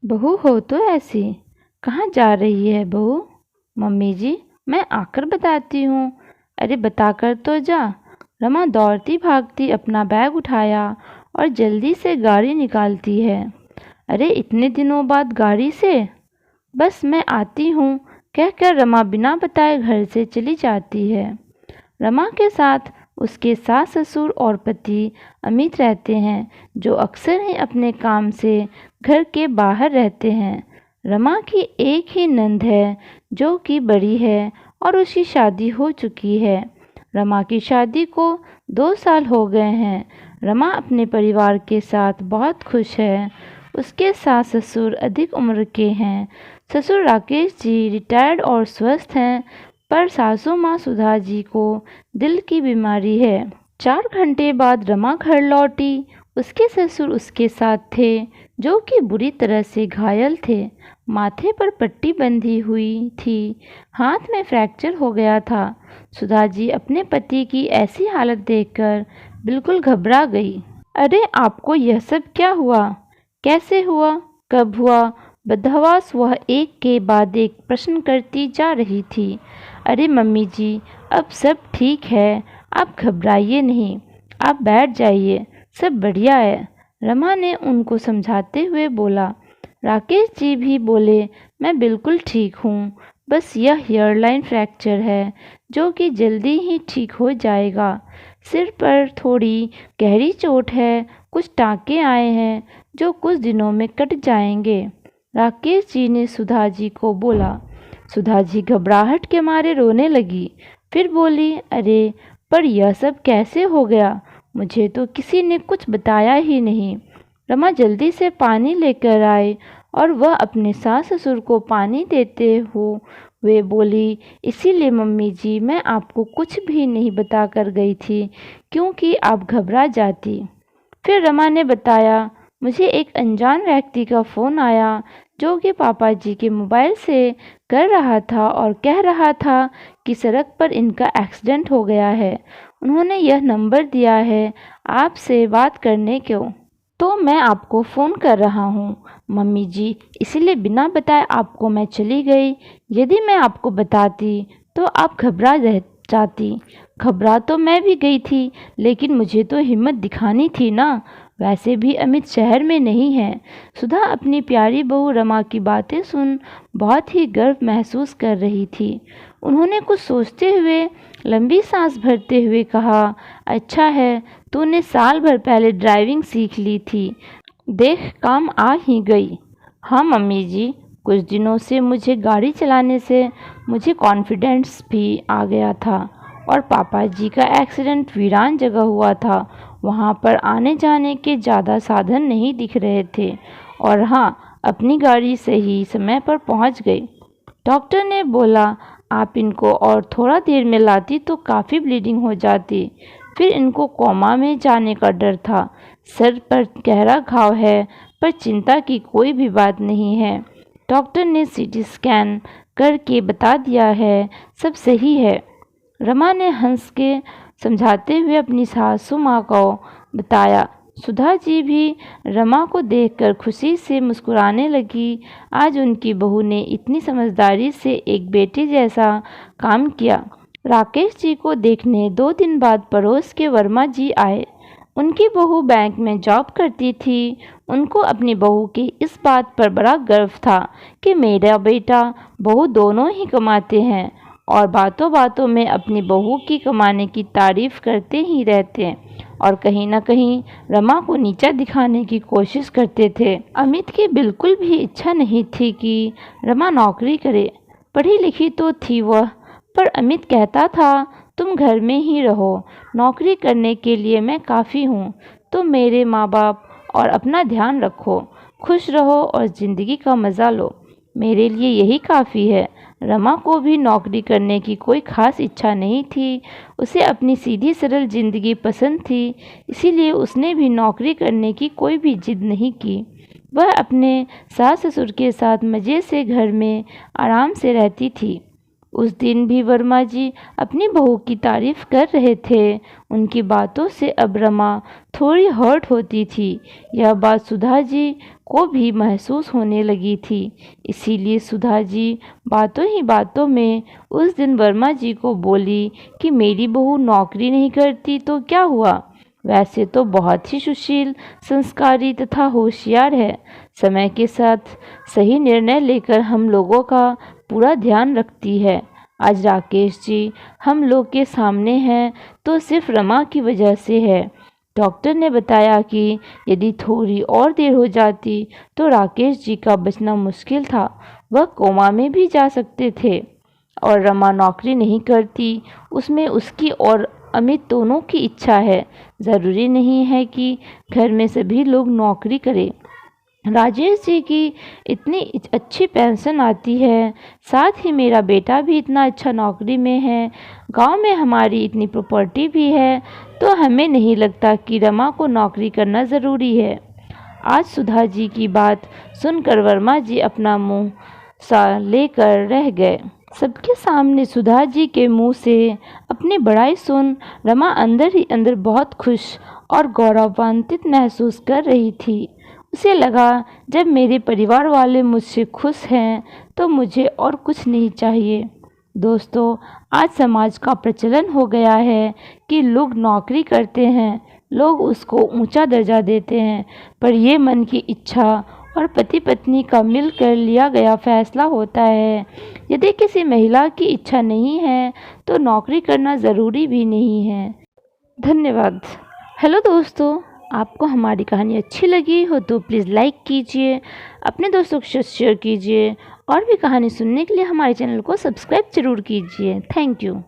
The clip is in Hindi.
बहू हो तो ऐसी। कहाँ जा रही है बहू? मम्मी जी, मैं आकर बताती हूँ। अरे बताकर तो जा। रमा दौड़ती भागती अपना बैग उठाया और जल्दी से गाड़ी निकालती है। अरे इतने दिनों बाद गाड़ी से? बस मैं आती हूँ कहकर रमा बिना बताए घर से चली जाती है। रमा के साथ उसके सास ससुर और पति अमित रहते हैं, जो अक्सर ही अपने काम से घर के बाहर रहते हैं। रमा की एक ही नंद है जो कि बड़ी है और उसकी शादी हो चुकी है। रमा की शादी को 2 साल हो गए हैं। रमा अपने परिवार के साथ बहुत खुश है। उसके सास ससुर अधिक उम्र के हैं। ससुर राकेश जी रिटायर्ड और स्वस्थ हैं, पर सासू माँ सुधा जी को दिल की बीमारी है। 4 घंटे बाद रमा घर लौटी। उसके ससुर उसके साथ थे, जो कि बुरी तरह से घायल थे। माथे पर पट्टी बंधी हुई थी, हाथ में फ्रैक्चर हो गया था। सुधा जी अपने पति की ऐसी हालत देखकर बिल्कुल घबरा गई। अरे आपको यह सब क्या हुआ? कैसे हुआ? कब हुआ? बदहवास वह एक के बाद एक प्रश्न करती जा रही थी। अरे मम्मी जी, अब सब ठीक है, आप घबराइए नहीं, आप बैठ जाइए, सब बढ़िया है। रमा ने उनको समझाते हुए बोला। राकेश जी भी बोले, मैं बिल्कुल ठीक हूँ, बस यह हेयरलाइन फ्रैक्चर है, जो कि जल्दी ही ठीक हो जाएगा। सिर पर थोड़ी गहरी चोट है, कुछ टाँके आए हैं, जो कुछ दिनों में कट जाएंगे। राकेश जी ने सुधा जी को बोला। सुधा जी घबराहट के मारे रोने लगी। फिर बोली, अरे पर यह सब कैसे हो गया? मुझे तो किसी ने कुछ बताया ही नहीं। रमा जल्दी से पानी लेकर आए और वह अपने सास ससुर को पानी देते हुए बोली, इसीलिए मम्मी जी मैं आपको कुछ भी नहीं बता कर गई थी, क्योंकि आप घबरा जाती। फिर रमा ने बताया, मुझे एक अनजान व्यक्ति का फ़ोन आया, जो कि पापा जी के मोबाइल से कर रहा था और कह रहा था कि सड़क पर इनका एक्सीडेंट हो गया है। उन्होंने यह नंबर दिया है आपसे बात करने को, तो मैं आपको फ़ोन कर रहा हूँ मम्मी जी, इसलिए बिना बताए आपको मैं चली गई। यदि मैं आपको बताती तो आप घबरा रह जाती। घबरा तो मैं भी गई थी, लेकिन मुझे तो हिम्मत दिखानी थी ना। वैसे भी अमित शहर में नहीं है। सुधा अपनी प्यारी बहू रमा की बातें सुन बहुत ही गर्व महसूस कर रही थी। उन्होंने कुछ सोचते हुए लंबी सांस भरते हुए कहा, अच्छा है तूने साल भर पहले ड्राइविंग सीख ली थी, देख काम आ ही गई। हाँ मम्मी जी, कुछ दिनों से मुझे गाड़ी चलाने से मुझे कॉन्फिडेंस भी आ गया था, और पापा जी का एक्सीडेंट वीरान जगह हुआ था, वहाँ पर आने जाने के ज़्यादा साधन नहीं दिख रहे थे, और हाँ अपनी गाड़ी से ही समय पर पहुँच गई। डॉक्टर ने बोला, आप इनको और थोड़ा देर में लाती तो काफ़ी ब्लीडिंग हो जाती। फिर इनको कोमा में जाने का डर था। सर पर गहरा घाव है, पर चिंता की कोई भी बात नहीं है। डॉक्टर ने सीटी स्कैन करके बता दिया है, सब सही है। रमा ने हंस के समझाते हुए अपनी सासू माँ को बताया। सुधा जी भी रमा को देखकर खुशी से मुस्कुराने लगी। आज उनकी बहू ने इतनी समझदारी से एक बेटे जैसा काम किया। राकेश जी को देखने 2 दिन बाद पड़ोस के वर्मा जी आए। उनकी बहू बैंक में जॉब करती थी। उनको अपनी बहू की इस बात पर बड़ा गर्व था कि मेरा बेटा बहू दोनों ही कमाते हैं, और बातों बातों में अपनी बहू की कमाने की तारीफ करते ही रहते हैं, और कहीं ना कहीं रमा को नीचा दिखाने की कोशिश करते थे। अमित की बिल्कुल भी इच्छा नहीं थी कि रमा नौकरी करे। पढ़ी लिखी तो थी वह, पर अमित कहता था, तुम घर में ही रहो, नौकरी करने के लिए मैं काफ़ी हूँ। तुम मेरे माँ बाप और अपना ध्यान रखो, खुश रहो और ज़िंदगी का मज़ा लो, मेरे लिए यही काफ़ी है। रमा को भी नौकरी करने की कोई ख़ास इच्छा नहीं थी। उसे अपनी सीधी सरल ज़िंदगी पसंद थी, इसीलिए उसने भी नौकरी करने की कोई भी जिद नहीं की। वह अपने सास ससुर के साथ मज़े से घर में आराम से रहती थी। उस दिन भी वर्मा जी अपनी बहू की तारीफ कर रहे थे। उनकी बातों से अब रमा थोड़ी हर्ट होती थी। यह बात सुधा जी को भी महसूस होने लगी थी। इसीलिए सुधा जी बातों ही बातों में उस दिन वर्मा जी को बोली कि मेरी बहू नौकरी नहीं करती तो क्या हुआ, वैसे तो बहुत ही सुशील, संस्कारी तथा होशियार है। समय के साथ सही निर्णय लेकर हम लोगों का पूरा ध्यान रखती है। आज राकेश जी हम लोग के सामने हैं तो सिर्फ रमा की वजह से है। डॉक्टर ने बताया कि यदि थोड़ी और देर हो जाती तो राकेश जी का बचना मुश्किल था, वह कोमा में भी जा सकते थे। और रमा नौकरी नहीं करती, उसमें उसकी और अमित दोनों की इच्छा है। ज़रूरी नहीं है कि घर में सभी लोग नौकरी करें। राजेश जी की इतनी अच्छी पेंशन आती है, साथ ही मेरा बेटा भी इतना अच्छा नौकरी में है, गांव में हमारी इतनी प्रॉपर्टी भी है, तो हमें नहीं लगता कि रमा को नौकरी करना ज़रूरी है। आज सुधा जी की बात सुनकर वर्मा जी अपना मुंह सा लेकर रह गए। सबके सामने सुधा जी के मुंह से अपनी बड़ाई सुन रमा अंदर ही अंदर बहुत खुश और गौरवान्वित महसूस कर रही थी। उसे लगा जब मेरे परिवार वाले मुझसे खुश हैं तो मुझे और कुछ नहीं चाहिए। दोस्तों, आज समाज का प्रचलन हो गया है कि लोग नौकरी करते हैं, लोग उसको ऊंचा दर्जा देते हैं, पर ये मन की इच्छा और पति पत्नी का मिलकर लिया गया फैसला होता है। यदि किसी महिला की इच्छा नहीं है तो नौकरी करना ज़रूरी भी नहीं है। धन्यवाद। हेलो दोस्तों, आपको हमारी कहानी अच्छी लगी हो तो प्लीज़ लाइक कीजिए, अपने दोस्तों के साथ शेयर कीजिए और भी कहानी सुनने के लिए हमारे चैनल को सब्सक्राइब ज़रूर कीजिए। Thank you.